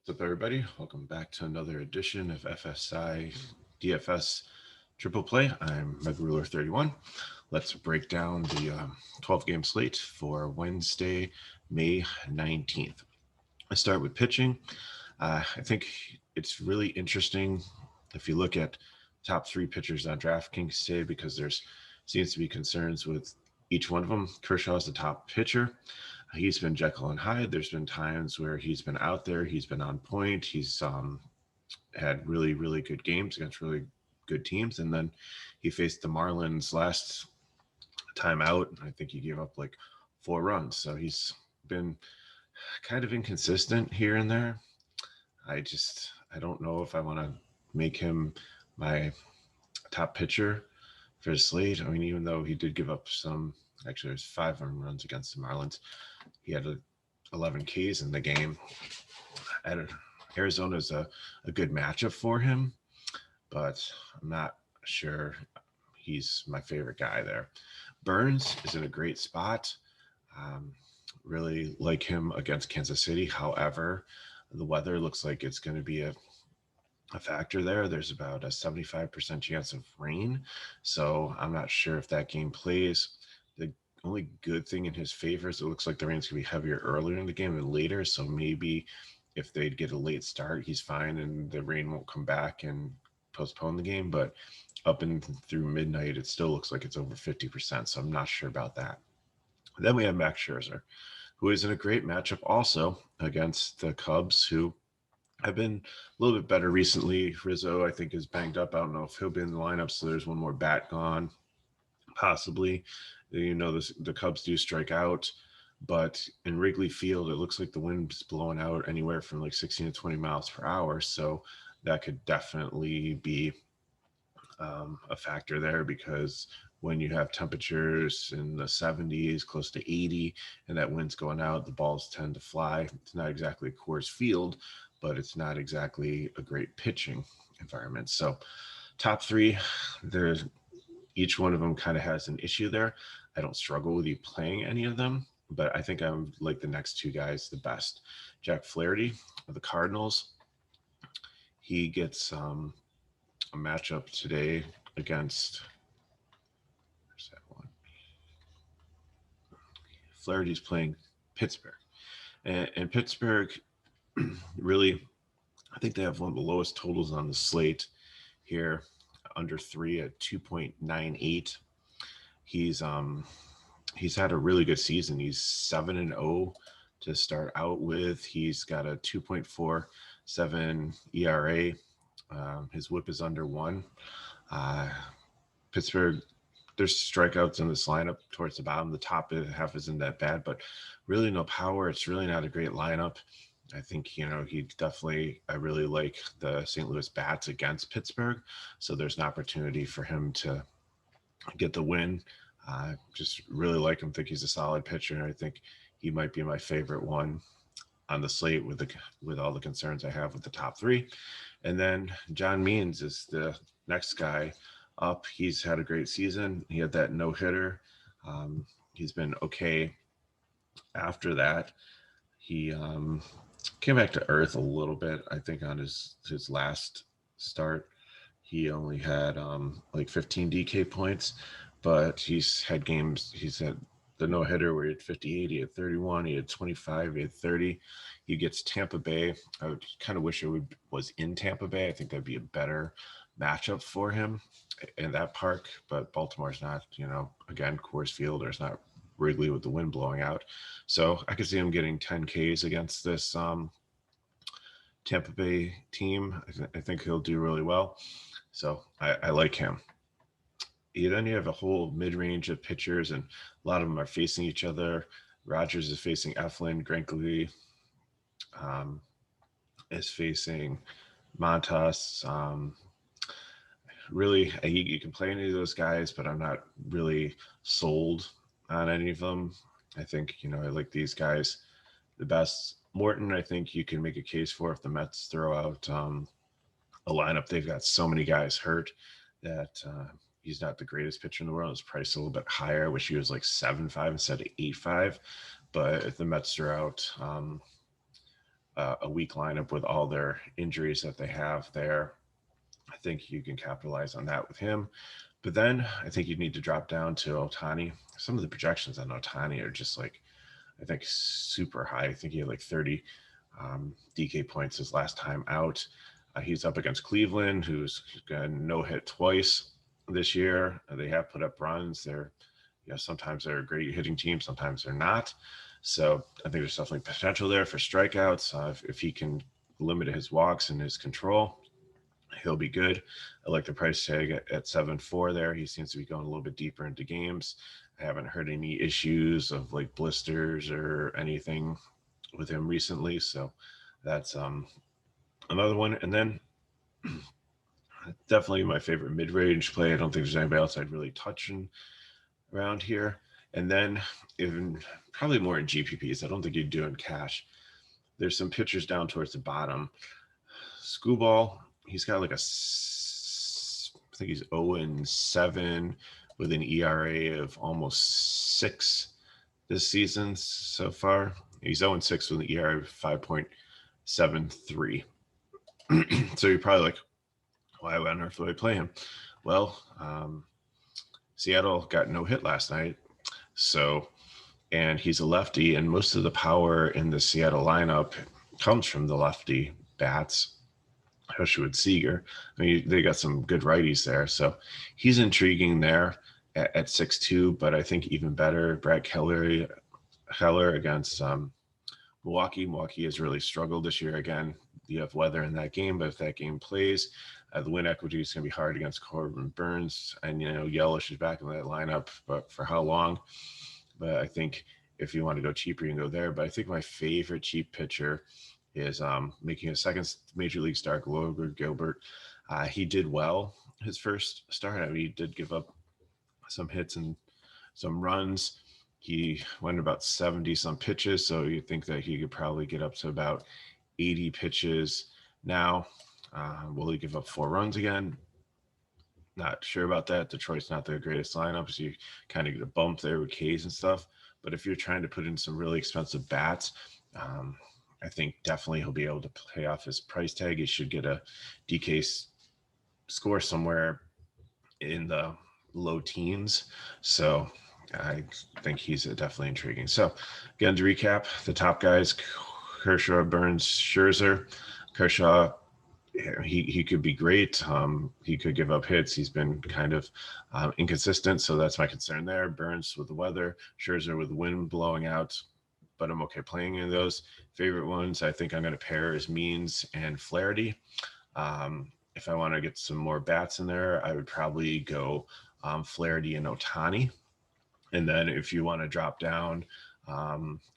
What's up, everybody? Welcome back to another edition of FSI DFS Triple Play. I'm MegRuler31. Let's break down the 12-game slate for Wednesday, May 19th. I start with pitching. I think it's really interesting if you look at top three pitchers on Draftkings today because there's seems to be concerns with each one of them. Kershaw is the top pitcher. He's been Jekyll and Hyde. There's been times where he's been out there, he's been on point, he's had really, really good games against really good teams. And then he faced the Marlins last time out. I think he gave up like 4 runs. So he's been kind of inconsistent here and there. I don't know if I want to make him my top pitcher for the slate. I mean, even though he did give up actually there's 5 runs against the Marlins. He had 11 Ks in the game. Arizona's a good matchup for him, but I'm not sure he's my favorite guy there. Burns is in a great spot. Um, really like him against Kansas City. However, the weather looks like it's going to be a factor there. There's about a 75% chance of rain. So I'm not sure if that game plays. The only good thing in his favor is it looks like the rain's going to be heavier earlier in the game than later. So maybe if they'd get a late start, he's fine and the rain won't come back and postpone the game. But up and through midnight, it still looks like it's over 50%. So I'm not sure about that. Then we have Max Scherzer, who is in a great matchup also against the Cubs, who have been a little bit better recently. Rizzo, I think, is banged up. I don't know if he'll be in the lineup, so there's one more bat gone, possibly. The Cubs do strike out, but in Wrigley Field, it looks like the wind's blowing out anywhere from like 16 to 20 miles per hour. So that could definitely be a factor there because when you have temperatures in the 70s, close to 80, and that wind's going out, the balls tend to fly. It's not exactly Coors Field, but it's not exactly a great pitching environment. So top three, there's each one of them kind of has an issue there. I don't struggle with you playing any of them, but I think I'm like the next two guys the best. Jack Flaherty of the Cardinals, he gets a matchup today against where's that one? Flaherty's playing Pittsburgh, and Pittsburgh really, I think they have one of the lowest totals on the slate here, under 3 at 2.98. He's he's had a really good season. He's 7-0 to start out with. He's got a 2.47 ERA. His WHIP is under 1. Uh, Pittsburgh, there's strikeouts in this lineup towards the bottom. The top half isn't that bad, but really no power. It's really not a great lineup. I think, I really like the St. Louis Bats against Pittsburgh. So there's an opportunity for him to get the win. Just really like him. Think he's a solid pitcher. And I think he might be my favorite one on the slate with all the concerns I have with the top three. And then John Means is the next guy up. He's had a great season. He had that no-hitter. He's been okay after that. He came back to earth a little bit, I think, on his last start. He only had like 15 DK points, but he's had games. He's had the no-hitter where he had 58, he had 31, he had 25, he had 30. He gets Tampa Bay. I would kind of wish it was in Tampa Bay. I think that'd be a better matchup for him in that park, but Baltimore's not, again, Coors Field, or it's not Wrigley with the wind blowing out. So I could see him getting 10 Ks against this Tampa Bay team. I think he'll do really well. So I like him. Then you have a whole mid-range of pitchers, and a lot of them are facing each other. Rogers is facing Eflin. Greinke is facing Montas. Really, you can play any of those guys, but I'm not really sold on any of them. I think, I like these guys the best. Morton, I think you can make a case for if the Mets throw out a lineup. They've got so many guys hurt that he's not the greatest pitcher in the world. His price a little bit higher. I wish he was like 7.5 instead of 8.5. But if the Mets throw out a weak lineup with all their injuries that they have there. I think you can capitalize on that with him. But then I think you need to drop down to Ohtani. Some of the projections on Ohtani are just like, I think, super high. I think he had like 30 DK points his last time out. He's up against Cleveland, who's got no hit twice this year. They have put up runs. They're, sometimes they're a great hitting team, sometimes they're not. So I think there's definitely potential there for strikeouts. If he can limit his walks and his control, he'll be good. I like the price tag at 7.4 there. He seems to be going a little bit deeper into games. I haven't heard any issues of like blisters or anything with him recently. So that's another one. And then definitely my favorite mid-range play. I don't think there's anybody else I'd really touch around here. And then even probably more in GPPs. I don't think you'd do in cash. There's some pitchers down towards the bottom. Skubal, he's got like I think he's 0-7 with an ERA of almost 6 this season so far. He's 0-6 with an ERA of 5.73. So you're probably like, why on earth would I play him? Well, Seattle got no hit last night. So, and he's a lefty, and most of the power in the Seattle lineup comes from the lefty bats. Especially with Seager. I mean, they got some good righties there. So he's intriguing there at 6.2, but I think even better, Brad Keller against Milwaukee. Milwaukee has really struggled this year. Again, you have weather in that game, but if that game plays, the win equity is going to be hard against Corbin Burns. And, Yelich is back in that lineup, but for how long? But I think if you want to go cheaper, you can go there. But I think my favorite cheap pitcher is making a second major league start, Logan Gilbert. He did well his first start. I mean, he did give up some hits and some runs. He went about 70-some pitches, so you think that he could probably get up to about 80 pitches now. Will he give up 4 runs again? Not sure about that. Detroit's not the greatest lineup, so you kind of get a bump there with K's and stuff. But if you're trying to put in some really expensive bats, I think definitely he'll be able to pay off his price tag. He should get a DK score somewhere in the low teens. So I think he's definitely intriguing. So again, to recap, the top guys, Kershaw, Burns, Scherzer. Kershaw, he could be great. He could give up hits. He's been kind of inconsistent, so that's my concern there. Burns with the weather, Scherzer with the wind blowing out, but I'm okay playing in those. Favorite ones, I think I'm going to pair is Means and Flaherty. If I want to get some more bats in there, I would probably go Flaherty and Ohtani. And then if you want to drop down,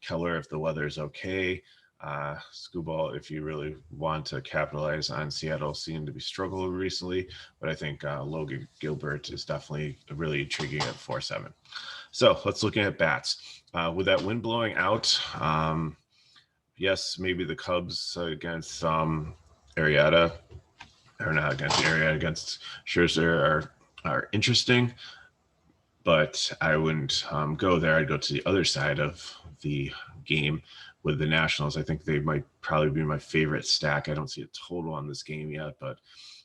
Keller if the weather is okay. Skubal if you really want to capitalize on Seattle seem to be struggling recently, but I think Logan Gilbert is definitely really intriguing at 4.7. So let's look at bats. With that wind blowing out, yes, maybe the Cubs against Arrieta, or not against Arrieta, against Scherzer are interesting, but I wouldn't go there. I'd go to the other side of the game with the Nationals. I think they might probably be my favorite stack. I don't see a total on this game yet, but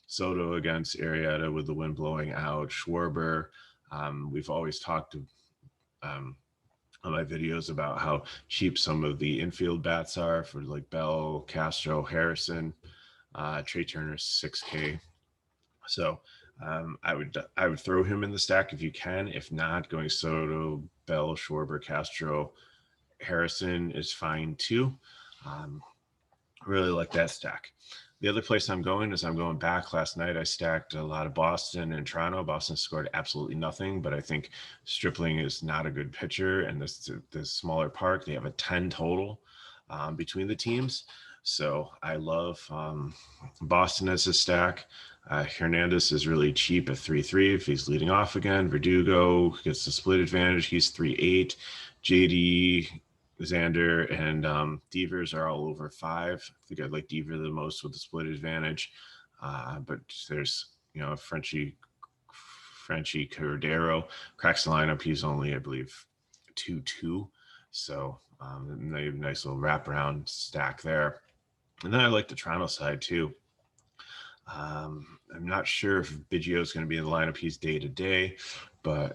Soto against Arrieta with the wind blowing out, Schwarber. We've always talked on my videos about how cheap some of the infield bats are for like Bell, Castro, Harrison. Trey Turner's 6K. So I would throw him in the stack if you can. If not, going Soto, Bell, Schwarber, Castro, Harrison is fine too. Really like that stack. The other place I'm going is I'm going back. Last night I stacked a lot of Boston and Toronto. Boston scored absolutely nothing, but I think Stripling is not a good pitcher. And this smaller park, they have a 10 total between the teams. So I love Boston as a stack. Hernandez is really cheap at 3.3 if he's leading off again. Verdugo gets the split advantage. He's 3.8. JD, Xander, and Devers are all over 5. I think I'd like Devers the most with the split advantage. But there's, Frenchie Cordero cracks the lineup. He's only, I believe, 2.2. So nice little wraparound stack there. And then I like the Toronto side too. I'm not sure if Biggio is going to be in the lineup. He's day to day,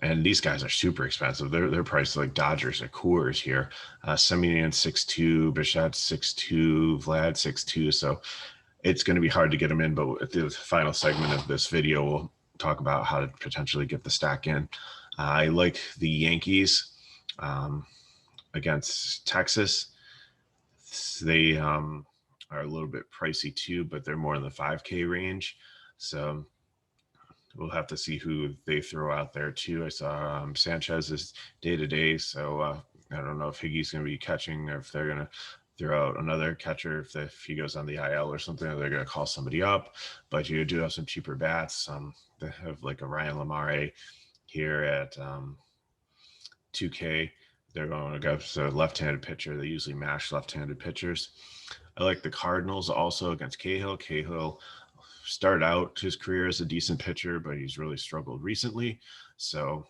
and these guys are super expensive. They're priced like Dodgers or Coors here. Semien 6'2", Bichette 6'2", Vlad 6'2". So it's going to be hard to get them in. But at the final segment of this video, we'll talk about how to potentially get the stack in. I like the Yankees against Texas. They are a little bit pricey too, but they're more in the 5K range. So we'll have to see who they throw out there too. I saw Sanchez is day to day, so I don't know if Higgy's going to be catching or if they're going to throw out another catcher if he goes on the IL or something, or they're going to call somebody up. But you do have some cheaper bats. They have like a Ryan Lamare here at 2K. They're going to go to a left-handed pitcher. They usually mash left-handed pitchers. I like the Cardinals also against Cahill. Cahill started out his career as a decent pitcher, but he's really struggled recently. So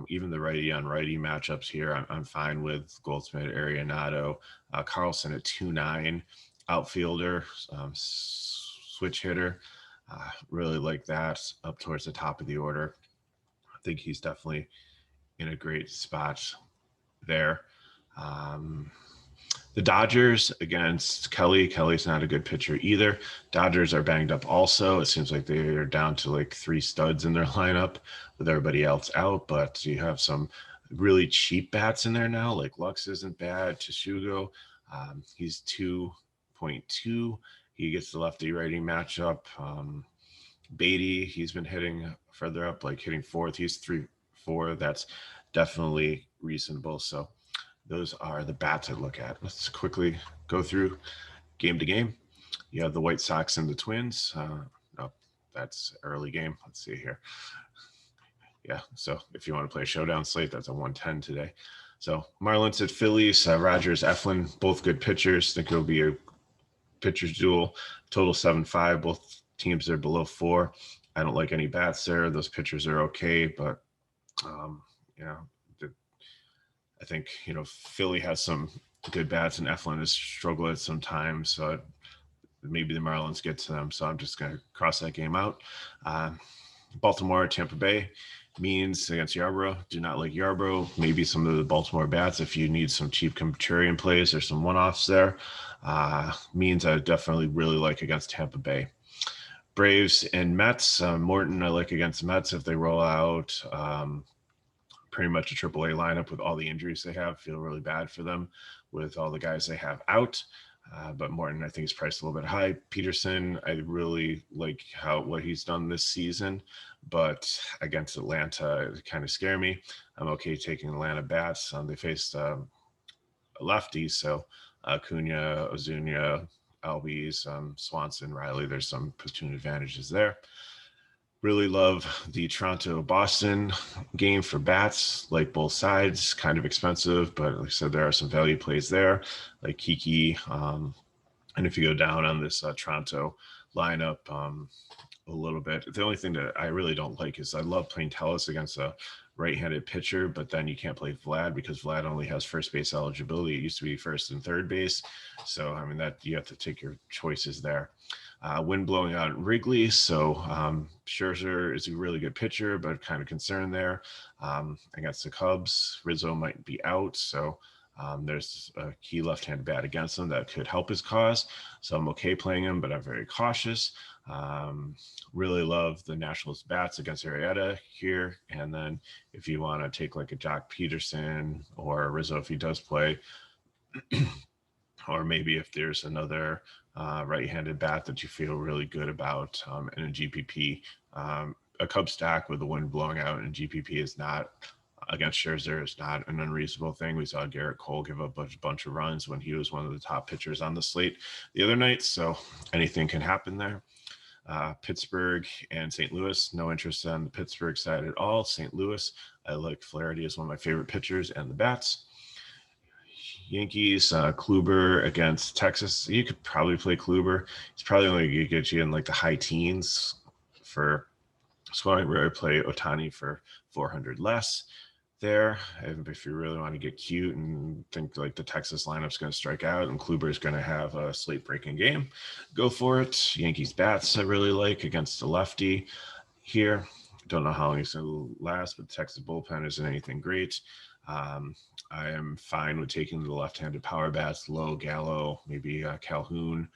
even the righty-on-righty matchups here, I'm fine with. Goldschmidt, Arenado, Carlson at 2.9, outfielder, switch hitter. Really like that up towards the top of the order. I think he's definitely in a great spot there. The Dodgers against Kelly. Kelly's not a good pitcher either. Dodgers are banged up also. It seems like they're down to like 3 studs in their lineup with everybody else out, but you have some really cheap bats in there now. Like Lux isn't bad. Teshugo, he's 2.2. He gets the lefty-righty matchup. Beatty, he's been hitting further up, like hitting 4th. He's 3-4. That's definitely reasonable. So those are the bats I look at. Let's quickly go through game to game. You have the White Sox and the Twins. No, that's early game. Let's see here. Yeah, so if you want to play a showdown slate, that's a 110 today. So Marlins at Phillies, Rogers, Eflin, both good pitchers. I think it'll be a pitchers duel. Total 7.5. Both teams are below 4. I don't like any bats there. Those pitchers are okay, but I think, Philly has some good bats, and Eflin has struggled at some times. So maybe the Marlins get to them. So I'm just going to cross that game out. Baltimore, Tampa Bay. Means against Yarbrough. Do not like Yarbrough. Maybe some of the Baltimore bats if you need some cheap contrarian plays or some one-offs there. Means I definitely really like against Tampa Bay. Braves and Mets. Morton I like against Mets if they roll out pretty much a AAA lineup with all the injuries they have. Feel really bad for them with all the guys they have out. But Morton, I think, is priced a little bit high. Peterson, I really like what he's done this season, but against Atlanta, it kind of scare me. I'm okay taking Atlanta bats. They faced a lefty, so Acuna, Ozuna, Albies, Swanson, Riley. There's some platoon advantages there. Really love the Toronto-Boston game for bats, like both sides, kind of expensive, but like I said, there are some value plays there, like Kiki. And if you go down on this Toronto lineup a little bit, the only thing that I really don't like is I love playing Tellis against a right-handed pitcher, but then you can't play Vlad because Vlad only has first base eligibility. It used to be first and third base. So, I mean, that you have to take your choices there. Wind blowing out at Wrigley, so Scherzer is a really good pitcher, but kind of concerned there. Against the Cubs, Rizzo might be out, so there's a key left-handed bat against him that could help his cause. So I'm okay playing him, but I'm very cautious. Really love the Nationals bats against Arrieta here. And then if you want to take like a Jock Peterson or Rizzo if he does play, or maybe if there's another right-handed bat that you feel really good about in a GPP, a Cub stack with the wind blowing out in GPP is not against Scherzer is not an unreasonable thing. We saw Garrett Cole give up a bunch of runs when he was one of the top pitchers on the slate the other night. So anything can happen there. Pittsburgh and St. Louis, no interest on the Pittsburgh side at all. St. Louis, I like Flaherty as one of my favorite pitchers and the bats. Yankees, Kluber against Texas. You could probably play Kluber. He's probably only going to get you in like the high teens for scoring, where I play Ohtani for 400 less. there. If you really want to get cute and think like the Texas lineup's going to strike out and Kluber's going to have a slate breaking game, go for it. Yankees bats I really like against the lefty here. Don't know how long he's going to last, but the Texas bullpen isn't anything great. I am fine with taking the left-handed power bats, Lowe, Gallo, maybe Calhoun.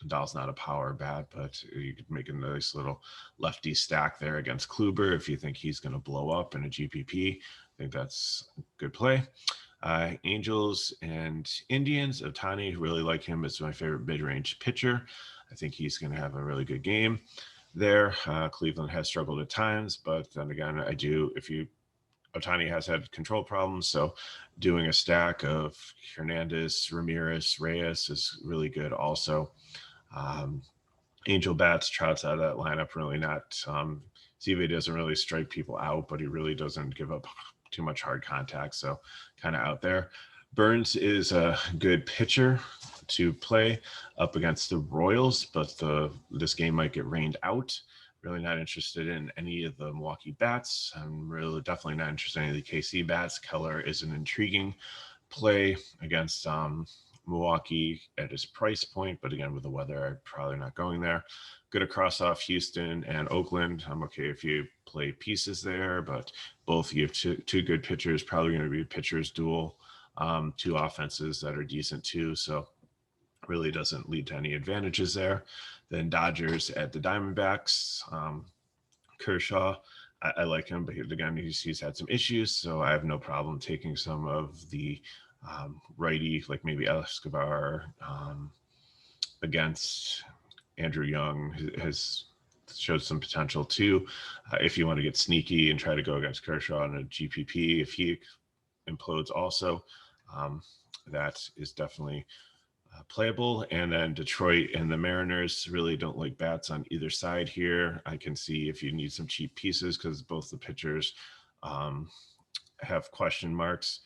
Dahl's not a power bat, but you could make a nice little lefty stack there against Kluber if you think he's going to blow up in a GPP. I think that's a good play. Angels and Indians, Ohtani, really like him as my favorite mid-range pitcher. I think he's going to have a really good game there. Cleveland has struggled at times, but then again, Ohtani has had control problems, so doing a stack of Hernandez, Ramirez, Reyes is really good also. Angel bats, Trout's out of that lineup, really not. CV doesn't really strike people out, but he really doesn't give up too much hard contact, so kind of out there. Burns is a good pitcher to play up against the Royals, but this game might get rained out. Really not interested in any of the Milwaukee bats. I'm really definitely not interested in any of the KC bats. Keller is an intriguing play against Milwaukee at his price point, but again, with the weather, I'm probably not going there. Going to cross off Houston and Oakland. I'm okay if you play pieces there, but both you have two good pitchers, probably going to be pitchers duel, two offenses that are decent too. So really doesn't lead to any advantages there. Then Dodgers at the Diamondbacks. Kershaw, I like him, but again, he's had some issues, so I have no problem taking some of the righty, like maybe Escobar against Andrew Young has showed some potential too. If you want to get sneaky and try to go against Kershaw in a GPP, if he implodes also, that is definitely playable. And then Detroit and the Mariners really don't like bats on either side here. I can see if you need some cheap pieces because both the pitchers have question marks.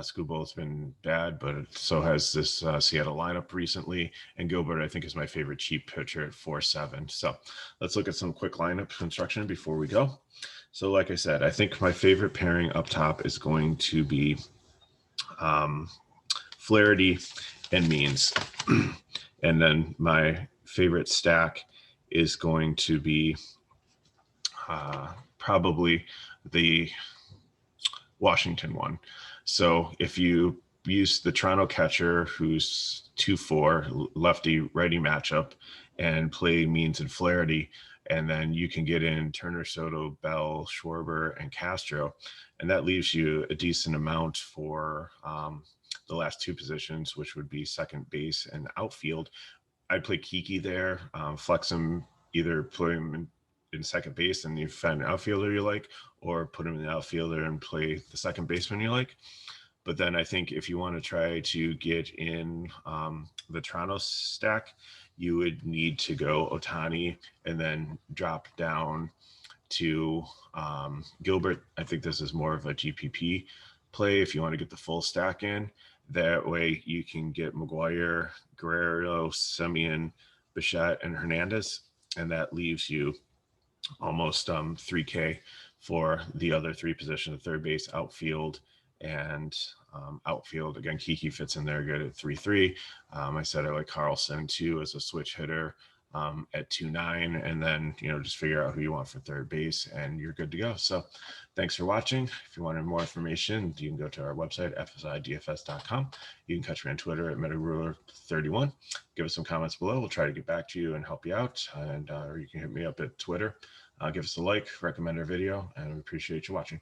Scubo's been bad, but so has this Seattle lineup recently. And Gilbert, I think, is my favorite cheap pitcher at 4.7. So let's look at some quick lineup construction before we go. So like I said, I think my favorite pairing up top is going to be Flaherty and Means. And then my favorite stack is going to be probably the Washington one. So if you use the Toronto catcher, who's 2-4, lefty righty matchup, and play Means and Flaherty, and then you can get in Turner, Soto, Bell, Schwarber, and Castro, and that leaves you a decent amount for the last two positions, which would be second base and outfield. I'd play Kiki there, flex him, either put him in second base and you find an outfielder you like, or put him in the outfielder and play the second baseman you like. But then I think if you want to try to get in the Toronto stack, you would need to go Ohtani and then drop down to Gilbert. I think this is more of a GPP play if you want to get the full stack in. That way you can get McGuire, Guerrero, Semien, Bichette, and Hernandez, and that leaves you almost $3K for the other three positions: third base, outfield, and outfield. Again, Kiki fits in there good at 3.3. I said I like Carlson too as a switch hitter at 2.9, and then just figure out who you want for third base and you're good to go. So thanks for watching. If you wanted more information, you can go to our website, fsidfs.com. You can catch me on Twitter at MetaRuler31. Give us some comments below. We'll try to get back to you and help you out, and or you can hit me up at Twitter. Give us a like, recommend our video, and we appreciate you watching.